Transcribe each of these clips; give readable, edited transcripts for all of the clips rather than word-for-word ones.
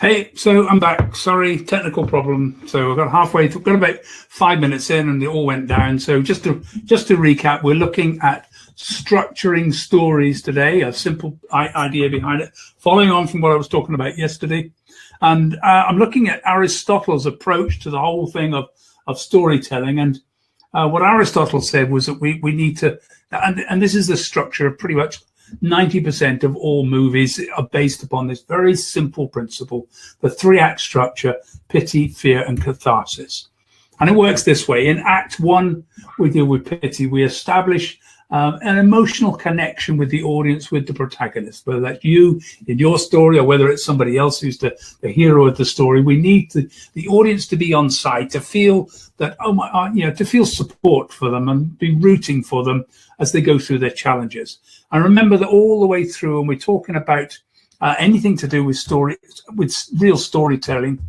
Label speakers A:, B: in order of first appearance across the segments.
A: Hey, so I'm back. Sorry, technical problem. So I got halfway through, got about 5 minutes in, and it all went down. So just to recap, we're looking at structuring stories today. A simple idea behind it, following on from what I was talking about yesterday, and I'm looking at Aristotle's approach to the whole thing of storytelling. And what Aristotle said was that we need to, and this is the structure of pretty much 90% of all movies are based upon this very simple principle, the 3-act structure: pity, fear, and catharsis. And it works this way. In Act 1, we deal with pity. We establish an emotional connection with the audience, with the protagonist, whether that's you in your story or whether it's somebody else who's the hero of the story. We need the audience to be on side, to feel that, to feel support for them and be rooting for them as they go through their challenges. And remember that all the way through, and we're talking about anything to do with real storytelling,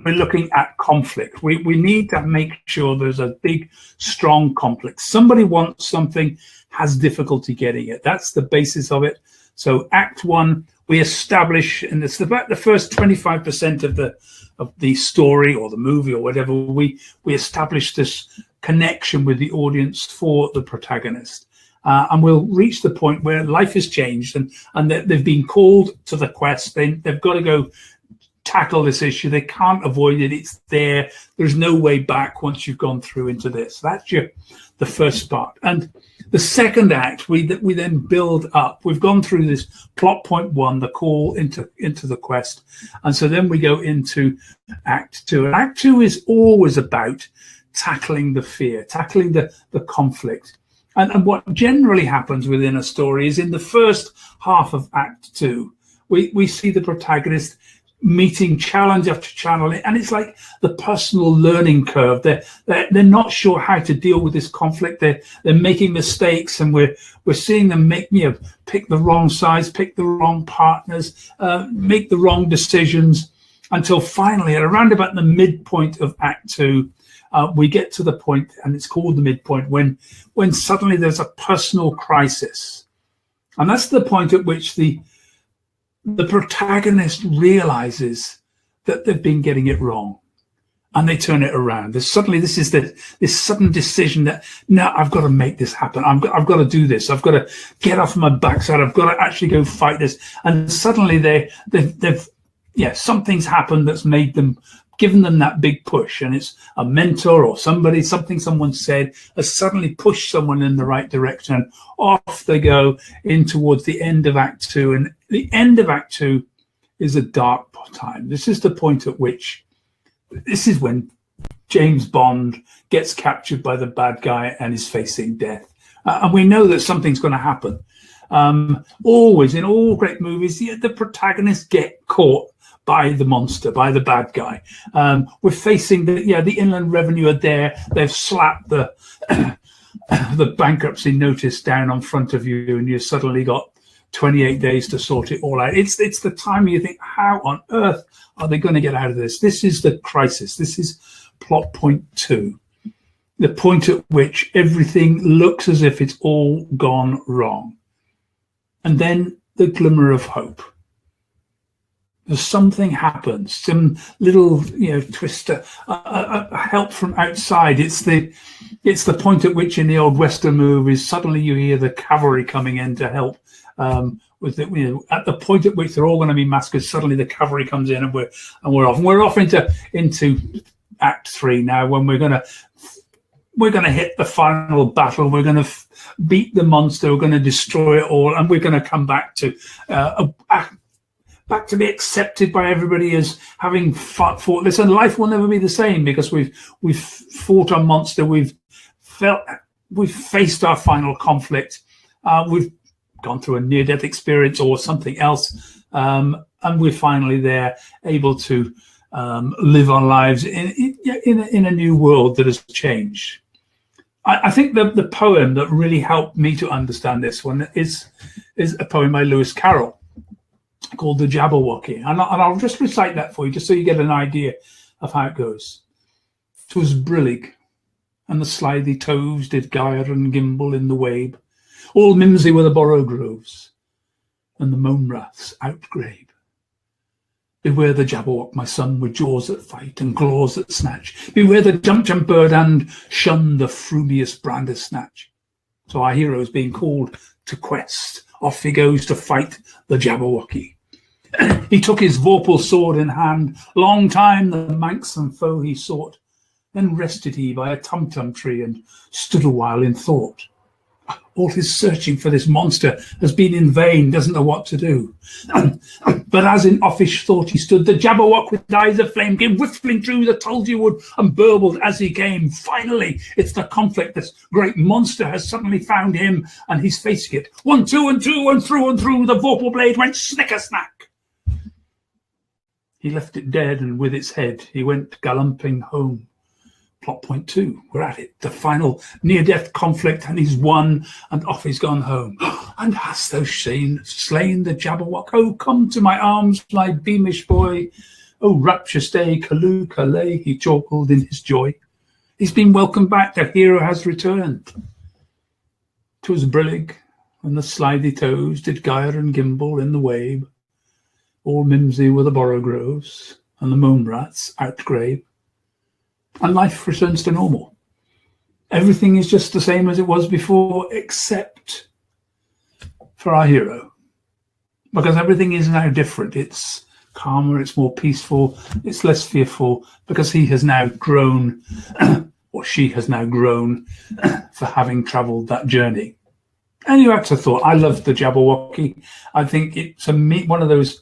A: we're looking at conflict. We need to make sure there's a big, strong conflict. Somebody wants something, has difficulty getting it. That's the basis of it. So Act 1, we establish, and it's about the first 25% of the story or the movie or whatever, we establish this connection with the audience for the protagonist. And we'll reach the point where life has changed and they've been called to the quest. They've got to go tackle this issue. They can't avoid it. It's there. There's no way back once you've gone through into this. That's the first part. And the second act, we then build up. We've gone through this plot point 1, the call into the quest. And so then we go into Act 2. And Act 2 is always about tackling the fear, tackling the conflict. And what generally happens within a story is in the first half of Act 2, we see the protagonist meeting challenge after challenge, and it's like the personal learning curve. They're not sure how to deal with this conflict. They're making mistakes, and we're seeing them pick the wrong sides, pick the wrong partners, make the wrong decisions, until finally at around about the midpoint of Act 2, we get to the point, and it's called the midpoint, when suddenly there's a personal crisis. And that's the point at which the protagonist realizes that they've been getting it wrong, and they turn it around. This sudden decision that, no, I've got to make this happen. I've got to do this. I've got to get off my backside. I've got to actually go fight this. And suddenly something's happened that's made them, given them that big push, and it's a mentor or something someone said has suddenly pushed someone in the right direction, and off they go in towards the end of Act 2. And the end of Act 2 is a dark time. This is the point at which, this is when James Bond gets captured by the bad guy and is facing death. And we know that something's going to happen. Always, in all great movies, the protagonists get caught by the monster, by the bad guy. We're facing the Inland Revenue are there. They've slapped the bankruptcy notice down on front of you, and you've suddenly got 28 days to sort it all out. It's the time you think, how on earth are they going to get out of this? This is the crisis. This is plot point 2, the point at which everything looks as if it's all gone wrong. And then the glimmer of hope. Something happens, some little twister, a help from outside. It's the point at which in the old Western movies suddenly you hear the cavalry coming in to help. At the point at which they're all going to be massacred, suddenly the cavalry comes in and we're off. And we're off into Act 3 now, when we're going to hit the final battle. We're going to beat the monster. We're going to destroy it all, and we're going to come back to back to be accepted by everybody as having fought this. And life will never be the same, because we've fought our monster. We've faced our final conflict. We've gone through a near-death experience or something else, and we're finally there, able to live our lives in a new world that has changed. I think the poem that really helped me to understand this one is a poem by Lewis Carroll called The Jabberwocky. And I'll just recite that for you, just so you get an idea of how it goes. "'Twas brillig, and the slithy toves did gyre and gimble in the wabe. All mimsy were the borough groves, and the mome raths outgrabe. Beware the Jabberwock, my son, with jaws that fight and claws that snatch. Beware the jump bird and shun the frumious Brandersnatch. So our hero is being called to quest. Off he goes to fight the Jabberwocky. He took his vorpal sword in hand. Long time the manxome foe he sought. Then rested he by a tum-tum tree and stood a while in thought. All his searching for this monster has been in vain, doesn't know what to do. But as in offish thought he stood, the Jabberwock with eyes of flame came whiffling through the tulgey wood and burbled as he came. Finally, it's the conflict. This great monster has suddenly found him, and he's facing it. 1, 2, and 2, and through the vorpal blade went snicker-snack. He left it dead, and with its head he went galumphing home. Plot point 2, we're at it, the final near-death conflict, and he's won, and off he's gone home. And hast thou slain the Jabberwock? Oh, come to my arms, my beamish boy. Oh, rapturous day, Callooh, Calais, he chortled in his joy. He's been welcomed back, the hero has returned. 'Twas brillig, and the slithy toes did gyre and gimble in the wabe. All mimsy were the borogroves, and the moon rats outgrabe. And life returns to normal. Everything is just the same as it was before, except for our hero. Because everything is now different. It's calmer, it's more peaceful, it's less fearful, because he has now grown, or she has now grown, for having travelled that journey. And you have to thought, I love the Jabberwocky. I think it's one of those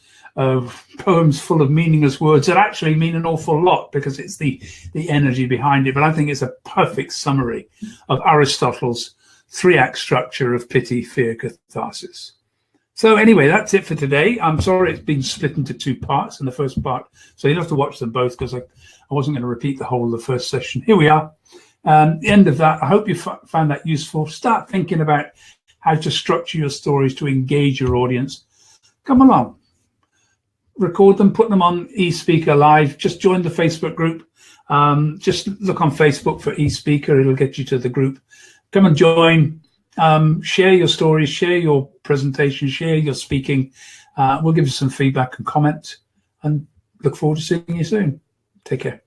A: poems full of meaningless words that actually mean an awful lot because it's the energy behind it. But I think it's a perfect summary of Aristotle's 3-act structure of pity, fear, catharsis. So anyway, that's it for today. I'm sorry it's been split into 2 parts in the first part, so you'll have to watch them both because I wasn't going to repeat the whole of the first session. Here we are, the end of that. I hope you found that useful. Start thinking about how to structure your stories to engage your audience. Come along. Record them, put them on eSpeaker Live. Just join the Facebook group. Just look on Facebook for eSpeaker. It'll get you to the group. Come and join. Share your stories, share your presentation, share your speaking. We'll give you some feedback and comment, and look forward to seeing you soon. Take care.